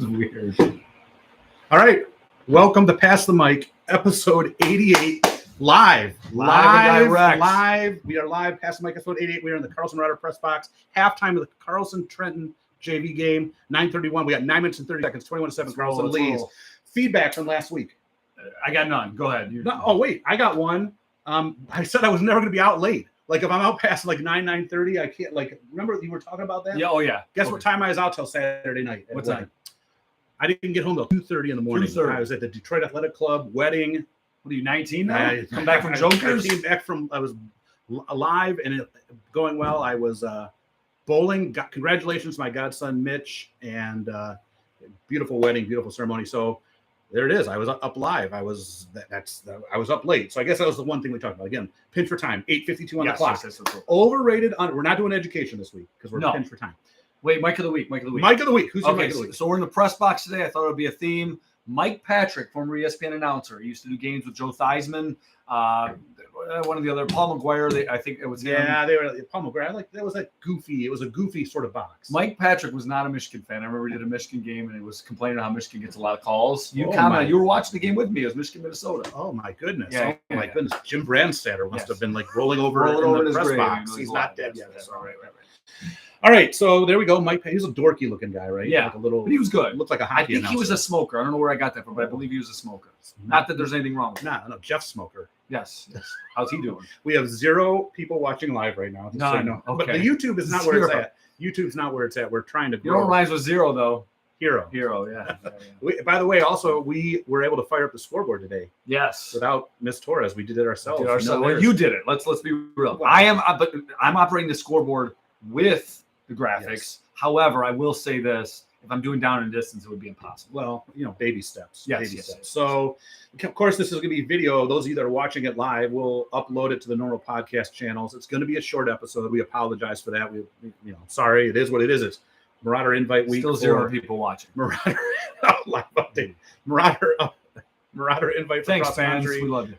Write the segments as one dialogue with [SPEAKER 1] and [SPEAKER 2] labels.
[SPEAKER 1] Weird.
[SPEAKER 2] All right. Welcome to Pass the Mic, episode 88, live. We are live. Pass the Mic, episode 88. We are in the Carlson Marauder press box. Halftime of the Carlson-Trenton JV game, 9:31. We got 9 minutes and 30 seconds, 21-7. Carlson leads. Feedback from last week.
[SPEAKER 1] I got none. Go ahead.
[SPEAKER 2] Wait. I got one. I said I was never going to be out late. Like, if I'm out past like 9:30, I can't, like, remember you were talking about that?
[SPEAKER 1] Yeah. Oh, yeah.
[SPEAKER 2] Guess what time I was out till Saturday night?
[SPEAKER 1] What time?
[SPEAKER 2] I didn't get home till 2:30 in the morning.
[SPEAKER 1] 2:30.
[SPEAKER 2] I was at the Detroit Athletic Club wedding.
[SPEAKER 1] What are you, 19 now? Come back from Jokers?
[SPEAKER 2] I was alive and going well. I was bowling. Congratulations to my godson, Mitch, and beautiful wedding, beautiful ceremony. So there it is. I was up live. I was up late. So I guess that was the one thing we talked about. Again, pinch for time, 8:52 on the clock. Yes, overrated. We're not doing education this week because we're pinch for time.
[SPEAKER 1] Wait, Mike of the week.
[SPEAKER 2] Who's your Mike of the week?
[SPEAKER 1] So we're in the press box today. I thought it would be a theme. Mike Patrick, former ESPN announcer. He used to do games with Joe Theismann. One of the other, Paul McGuire. I think it was him.
[SPEAKER 2] Yeah, they were Paul McGuire. It was a goofy sort of box.
[SPEAKER 1] Mike Patrick was not a Michigan fan. I remember he did a Michigan game and he was complaining how Michigan gets a lot of calls. You were watching the game with me. It was Michigan, Minnesota.
[SPEAKER 2] Oh my goodness! Yeah, my goodness! Jim Brandstatter must have been like rolling over in the press box. He's not dead yet. Right. All right, so there we go. Mike, he's a dorky looking guy, right?
[SPEAKER 1] Yeah,
[SPEAKER 2] like a little.
[SPEAKER 1] But he was good.
[SPEAKER 2] Looked like a hockey announcer.
[SPEAKER 1] He was a smoker. I don't know where I got that from, but I believe he was a smoker. Not that there's anything wrong with
[SPEAKER 2] him. No, Jeff Smoker.
[SPEAKER 1] Yes. How's he doing?
[SPEAKER 2] We have 0 people watching live right now.
[SPEAKER 1] No. Okay.
[SPEAKER 2] But the YouTube is not where it's at. YouTube's not where it's at. We're trying to grow.
[SPEAKER 1] You know what rhymes with 0, though?
[SPEAKER 2] Hero,
[SPEAKER 1] yeah.
[SPEAKER 2] By the way, also, we were able to fire up the scoreboard today.
[SPEAKER 1] Yes.
[SPEAKER 2] Without Miss Torres. We did it ourselves.
[SPEAKER 1] Well, you did it. Let's be real. Wow. I'm operating the scoreboard with the graphics. Yes. However, I will say this. If I'm doing down and distance, it would be impossible.
[SPEAKER 2] Well, baby steps.
[SPEAKER 1] Yes.
[SPEAKER 2] Steps. So, of course, this is going to be video. Those of you that are watching it live, we'll upload it to the normal podcast channels. It's going to be a short episode. We apologize for that. Sorry. It is what it is. It's Marauder invite week.
[SPEAKER 1] Still 0 people watching.
[SPEAKER 2] Marauder live update. Marauder invite for cross country.
[SPEAKER 1] We love you.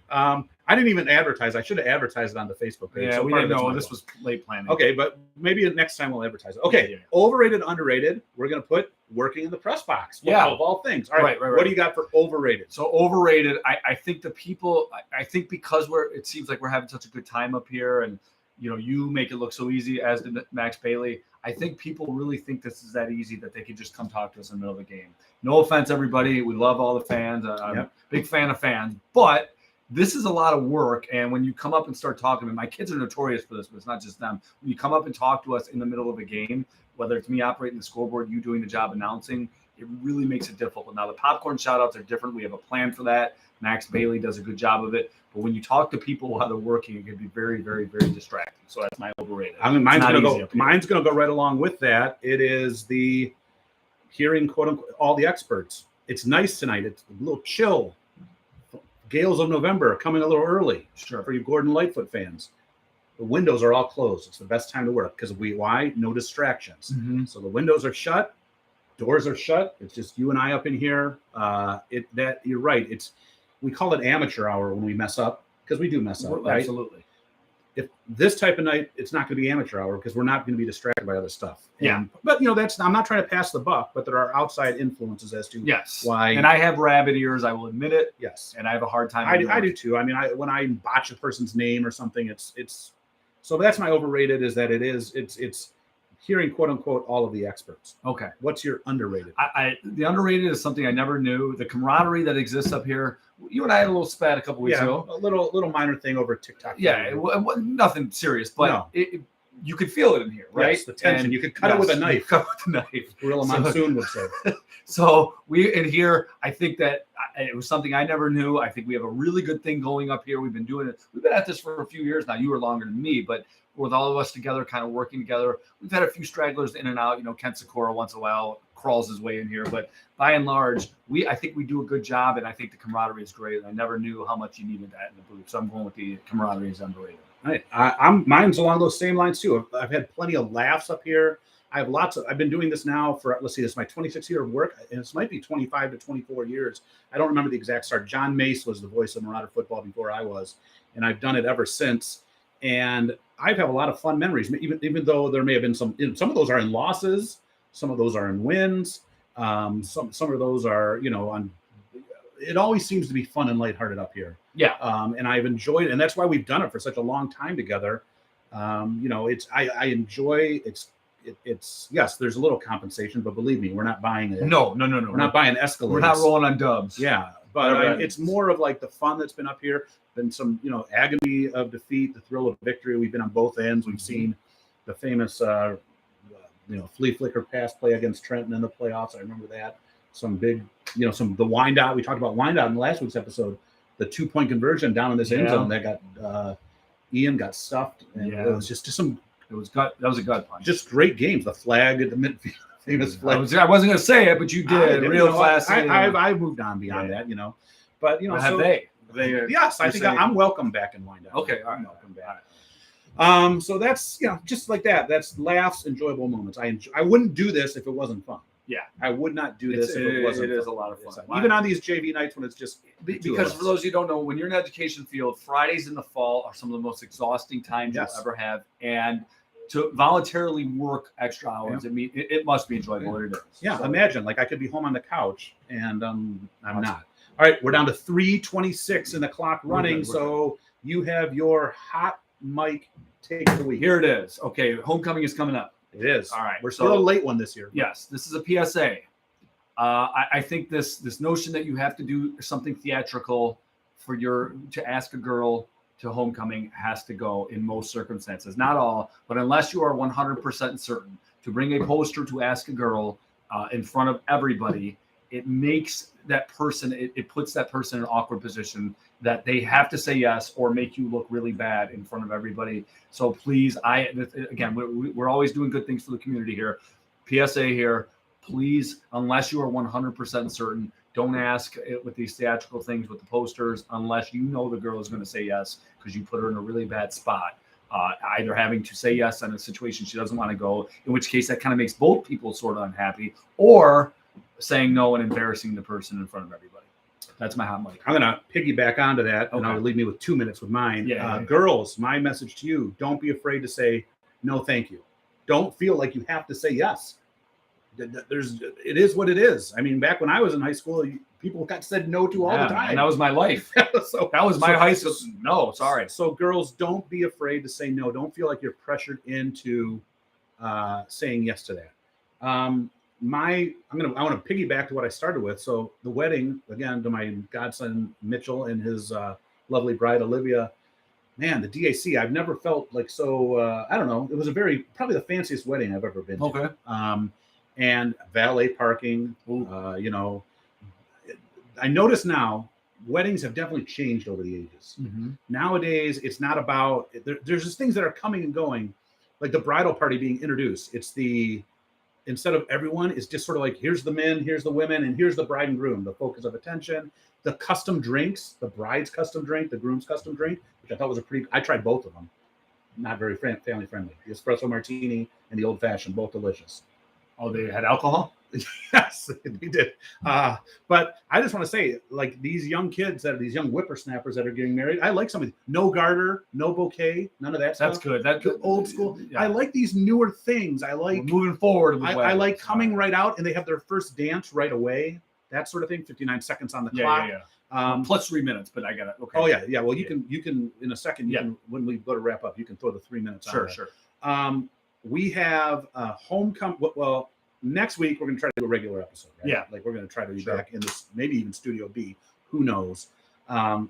[SPEAKER 2] I didn't even advertise. I should have advertised it on the Facebook page.
[SPEAKER 1] Yeah, we didn't know. This was late planning.
[SPEAKER 2] Okay, but maybe next time we'll advertise it. Okay, Overrated, underrated. We're going to put working in the press box. Of all things. All right. What do you got for overrated?
[SPEAKER 1] So overrated, I think the people, I think because it seems like we're having such a good time up here and, you make it look so easy, as did Max Bailey. I think people really think this is that easy that they could just come talk to us in the middle of the game. No offense, everybody. We love all the fans. I'm a big fan of fans. But this is a lot of work. And when you come up and start talking, and my kids are notorious for this, but it's not just them. When you come up and talk to us in the middle of a game, whether it's me operating the scoreboard, you doing the job announcing, it really makes it difficult. Now, the popcorn shout-outs are different. We have a plan for that. Max Bailey does a good job of it. But when you talk to people while they're working, it can be very, very, very distracting. So that's my overrated.
[SPEAKER 2] Mine's going to go right along with that. It is the hearing, quote unquote, all the experts. It's nice tonight. It's a little chill. Gales of November coming a little early.
[SPEAKER 1] Sure.
[SPEAKER 2] For you Gordon Lightfoot fans. The windows are all closed. It's the best time to work because why? No distractions.
[SPEAKER 1] Mm-hmm.
[SPEAKER 2] So the windows are shut. Doors are shut. It's just you and I up in here. You're right. We call it amateur hour when we mess up because we do mess up, right?
[SPEAKER 1] Absolutely.
[SPEAKER 2] If this type of night, it's not going to be amateur hour because we're not going to be distracted by other stuff. But I'm not trying to pass the buck, but there are outside influences as to why.
[SPEAKER 1] And I have rabbit ears. I will admit it.
[SPEAKER 2] Yes.
[SPEAKER 1] And I have a hard time.
[SPEAKER 2] I do too. I mean, when I botch a person's name or something, it's so that's my overrated is that it's hearing, quote unquote, all of the experts.
[SPEAKER 1] Okay.
[SPEAKER 2] What's your underrated?
[SPEAKER 1] The underrated is something I never knew. The camaraderie that exists up here. You and I had a little spat a couple weeks ago.
[SPEAKER 2] A little minor thing over TikTok.
[SPEAKER 1] Yeah, nothing serious, but you could feel it in here, right?
[SPEAKER 2] Yes, the tension. And you could cut it with a knife.
[SPEAKER 1] Cut with a knife.
[SPEAKER 2] Gorilla Monsoon would say.
[SPEAKER 1] So we in here, I think that it was something I never knew. I think we have a really good thing going up here. We've been doing it. We've been at this for a few years now. You were longer than me, but with all of us together, kind of working together, we've had a few stragglers in and out. Ken Sikora once in a while crawls his way in here, but by and large, I think we do a good job, and I think the camaraderie is great. And I never knew how much you needed that in the booth, so I'm going with the camaraderie is underrated.
[SPEAKER 2] Right. Mine's along those same lines too. I've had plenty of laughs up here. I've been doing this now for, this is my 26th year of work, and this might be 25 to 24 years. I don't remember the exact start. John Mace was the voice of Marauder football before I was, and I've done it ever since. And I've had a lot of fun memories, even though there may have been some of those are in losses, some of those are in wins. Some of those are, on. It always seems to be fun and lighthearted up here.
[SPEAKER 1] Yeah.
[SPEAKER 2] And I've enjoyed it, and that's why we've done it for such a long time together. I enjoy it's yes, there's a little compensation, but believe me, we're not buying it.
[SPEAKER 1] No.
[SPEAKER 2] We're not buying Escalades.
[SPEAKER 1] We're not rolling on dubs.
[SPEAKER 2] Yeah, but it's more of like the fun that's been up here, been some agony of defeat, the thrill of victory. We've been on both ends. We've seen the famous flea flicker pass play against Trenton in the playoffs. I remember that. Some big, the wind out. We talked about wind out in last week's episode. The 2-point conversion down in this end zone that got Ian got stuffed. And it was just some.
[SPEAKER 1] It was gut. That was a gut punch.
[SPEAKER 2] Just great games. The flag at the midfield, famous flag.
[SPEAKER 1] I wasn't going to say it, but you did. Real classic.
[SPEAKER 2] I moved on beyond that, But
[SPEAKER 1] have they?
[SPEAKER 2] Yes, I think I'm welcome back in wind out.
[SPEAKER 1] Okay, all right.
[SPEAKER 2] I'm welcome back. So that's just like that. That's laughs, enjoyable moments. I wouldn't do this if it wasn't fun.
[SPEAKER 1] Yeah,
[SPEAKER 2] I would not do this if it wasn't.
[SPEAKER 1] It is a lot of fun,
[SPEAKER 2] even on these JV nights when it's just
[SPEAKER 1] because for those of you who don't know, when you're in an education field, Fridays in the fall are some of the most exhausting times you'll ever have, and to voluntarily work extra hours, it must be enjoyable. It is.
[SPEAKER 2] Yeah, so, imagine I could be home on the couch and I'm not. All right, we're down to 3:26 in the clock running, so you have your hot mic take of the week.
[SPEAKER 1] Here it is. Okay, homecoming is coming up.
[SPEAKER 2] It is.
[SPEAKER 1] All right.
[SPEAKER 2] We're still a late one this year.
[SPEAKER 1] Yes, this is a PSA. I think this notion that you have to do something theatrical to ask a girl to homecoming has to go in most circumstances. Not all, but unless you are 100% certain to bring a poster to ask a girl in front of everybody, it makes that person, it puts that person in an awkward position that they have to say yes or make you look really bad in front of everybody. So please, we're always doing good things for the community here. PSA here, please, unless you are 100% certain, don't ask it with these theatrical things with the posters unless you know the girl is going to say yes because you put her in a really bad spot. Either having to say yes in a situation she doesn't want to go, in which case that kind of makes both people sort of unhappy, or saying no and embarrassing the person in front of everybody. That's my hot mic.
[SPEAKER 2] I'm going to piggyback onto that, and I'll leave me with 2 minutes with mine. Girls, my message to you, don't be afraid to say no, thank you. Don't feel like you have to say yes. It is what it is. I mean, back when I was in high school, people got said no to all the time.
[SPEAKER 1] And that was my life. That was my high school. No, sorry.
[SPEAKER 2] So girls, don't be afraid to say no. Don't feel like you're pressured into saying yes to that. I want to piggyback to what I started with. So the wedding, again, to my godson Mitchell and his lovely bride Olivia. Man, the DAC, I've never felt like so. I don't know. It was probably the fanciest wedding I've ever been to.
[SPEAKER 1] Okay.
[SPEAKER 2] And valet parking. I notice now weddings have definitely changed over the ages.
[SPEAKER 1] Mm-hmm.
[SPEAKER 2] Nowadays, it's not about. There's just things that are coming and going, like the bridal party being introduced. Instead of everyone, it's just sort of like, here's the men, here's the women, and here's the bride and groom, the focus of attention. The custom drinks, the bride's custom drink, the groom's custom drink, which I thought was I tried both of them. Not very family friendly. The espresso martini and the old fashioned, both delicious.
[SPEAKER 1] Oh, they had alcohol?
[SPEAKER 2] Yes, they did. But I just want to say, like these young kids, these young whippersnappers that are getting married, I like some of these. No garter, no bouquet, none of that stuff.
[SPEAKER 1] That's good. That's
[SPEAKER 2] old school. Yeah. I like these newer things. I like
[SPEAKER 1] moving forward.
[SPEAKER 2] I like coming right out and they have their first dance right away. That sort of thing. 59 seconds on the clock.
[SPEAKER 1] Plus 3 minutes, but I got it. Okay.
[SPEAKER 2] Oh yeah. Well, you can in a second. When we go to wrap up, you can throw the 3 minutes.
[SPEAKER 1] Sure.
[SPEAKER 2] We have homecoming. Well, next week we're going to try to do a regular episode. Right? Yeah. Like we're going to try to be back in this, maybe even Studio B. Who knows? Lion.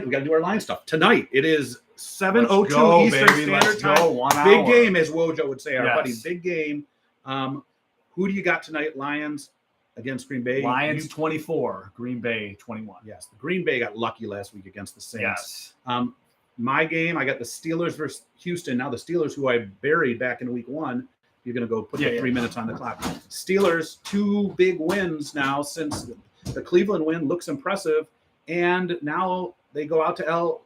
[SPEAKER 2] We got to do our Lion stuff tonight. It is 7:02 Eastern Standard Time.
[SPEAKER 1] 1 hour.
[SPEAKER 2] Big game, as Wojo would say. Our buddy. Big game. Who do you got tonight? Lions against Green Bay.
[SPEAKER 1] Lions 24, Green Bay 21.
[SPEAKER 2] Yes, the Green Bay got lucky last week against the Saints.
[SPEAKER 1] Yes.
[SPEAKER 2] My game, I got the Steelers versus Houston. Now the Steelers, who I buried back in week 1, you're going to go put the 3 minutes on the clock. Steelers, 2 big wins now since the Cleveland win looks impressive, and now they go out to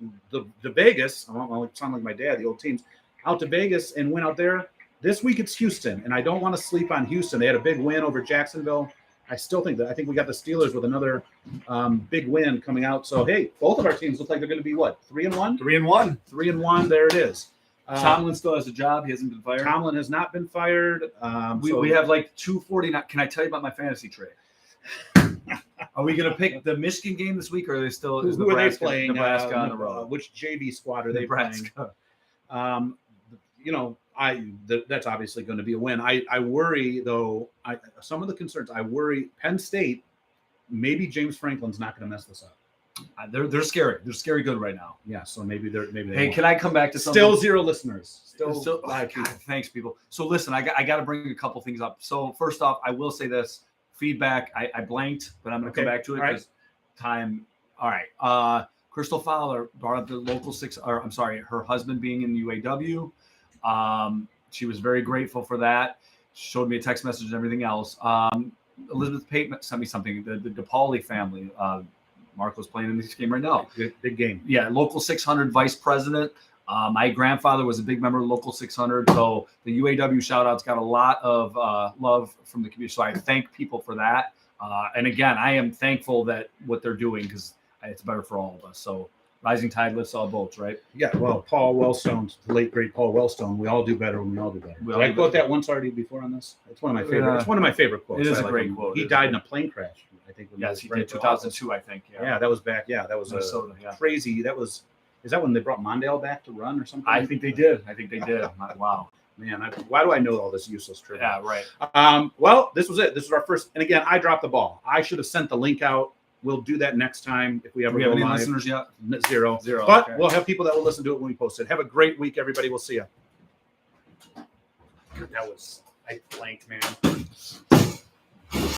[SPEAKER 2] Vegas. I don't sound like my dad. The old teams out to Vegas and win out there. This week it's Houston, and I don't want to sleep on Houston. They had a big win over Jacksonville. I think we got the Steelers with another big win coming out. So, hey, both of our teams look like they're going to be what? 3-1?
[SPEAKER 1] 3-1.
[SPEAKER 2] 3-1. There it is.
[SPEAKER 1] Tomlin still has a job. He hasn't been fired.
[SPEAKER 2] Tomlin has not been fired.
[SPEAKER 1] We have like 249. Can I tell you about my fantasy trade? Are we going to pick the Michigan game this week, or are they still? Is
[SPEAKER 2] who
[SPEAKER 1] Nebraska,
[SPEAKER 2] are they playing?
[SPEAKER 1] Nebraska on the road.
[SPEAKER 2] Which JV squad are they
[SPEAKER 1] Nebraska.
[SPEAKER 2] playing? That's obviously going to be a win. I worry though. Some of the concerns. I worry Penn State. Maybe James Franklin's not going to mess this up.
[SPEAKER 1] They're scary. They're scary good right now.
[SPEAKER 2] Yeah, so maybe they.
[SPEAKER 1] Hey,
[SPEAKER 2] won't.
[SPEAKER 1] can I come back to something?
[SPEAKER 2] Still 0 listeners. Still
[SPEAKER 1] God, thanks, people. So listen, I got to bring a couple things up. So first off, I will say this feedback. I blanked, but I'm going to come back to it because time. All right. Crystal Fowler brought up the local her husband being in the UAW. She was very grateful for that. She showed me a text message and everything else. Elizabeth Payton sent me something. The DePauli family. Marco's playing in this game right now.
[SPEAKER 2] Big game.
[SPEAKER 1] Yeah, local 600 vice president. My grandfather was a big member of local 600. So the UAW shout out's got a lot of love from the community. So I thank people for that. And again, I am thankful that what they're doing because it's better for all of us. So rising tide lifts all boats, right?
[SPEAKER 2] Yeah, well, Paul Wellstone, the late great Paul Wellstone. We all do better when we all do better. Did I quote that once already before on this? It's one of my favorite. It's one of my favorite quotes.
[SPEAKER 1] It is a great quote.
[SPEAKER 2] He died in a plane crash. I think.
[SPEAKER 1] Yes, he did. 2002, I think.
[SPEAKER 2] Yeah, that was back. Yeah, that was
[SPEAKER 1] Minnesota,
[SPEAKER 2] crazy. That was. Is that when they brought Mondale back to run or something?
[SPEAKER 1] I think they did. Wow.
[SPEAKER 2] Man, why do I know all this useless trivia?
[SPEAKER 1] Yeah, right.
[SPEAKER 2] Well, this was it. This was our first. And again, I dropped the ball. I should have sent the link out. We'll do that next time if we ever
[SPEAKER 1] have any
[SPEAKER 2] live.
[SPEAKER 1] listeners yet?
[SPEAKER 2] Zero. But we'll have people that will listen to it when we post it. Have a great week, everybody. We'll see you. I blanked, man.